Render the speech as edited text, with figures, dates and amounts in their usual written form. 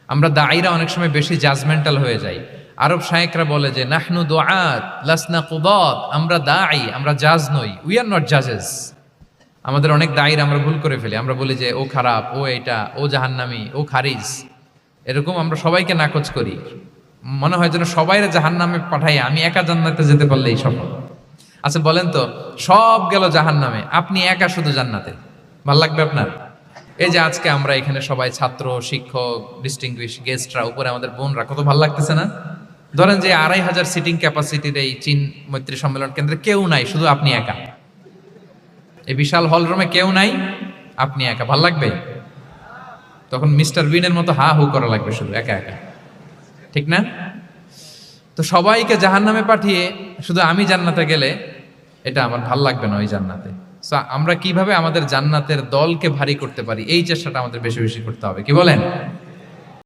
আমরা দায়ীরা অনেক সময় বেশি জাজমেন্টাল হয়ে যাই। আরব শায়েকরা বলে যে নাহনু দুআত লাসনা কুদাত, আমরা দায়ী, আমরা জাজ নই, উই আর নট জাজেস। আমাদের অনেক দায়ীরা আমরা ভুল করে ফেলি, আমরা বলি যে ও খারাপ, ও এইটা, ও জাহান্নামী, ও খারিজ, এরকম আমরা সবাইকে নাকচ করি। মনে হয় যেন সবাইরে জাহান্নামে পাঠাই, আমি একা জান্নাতে যেতে পারলেই সফল। আচ্ছা বলেন তো, সব গেল জাহান্নামে, আপনি একা শুধু জান্নাতে, ভাল লাগবে আপনার? এই যে আজকে আমরা এখানে সবাই ছাত্র, শিক্ষক, ডিস্টিংগুইশ গেস্টরা, উপরে আমাদের বোনরা, কত ভাল লাগতেছে না? ধরেন যে 2500 সিটিং ক্যাপাসিটির এই চীন মৈত্রী সম্মেলন কেন্দ্রে কেউ নাই, শুধু আপনি একা। এই বিশাল হল রুমে কেউ নাই, আপনি একা, ভাল লাগবে? তখন মিস্টার বিনের মতো হা হু করা লাগবে, শুধু একা একা, ঠিক না? তো সবাইকে জাহান্নামে পাঠিয়ে শুধু আমি জান্নাতে গেলে এটা আমার ভাল লাগবে না ওই জান্নাতে। সো আমরা কিভাবে আমাদের জান্নাতের দলকে ভারী করতে পারি, এই চেষ্টাটা আমাদের বেশি বেশি করতে হবে, কি বলেন?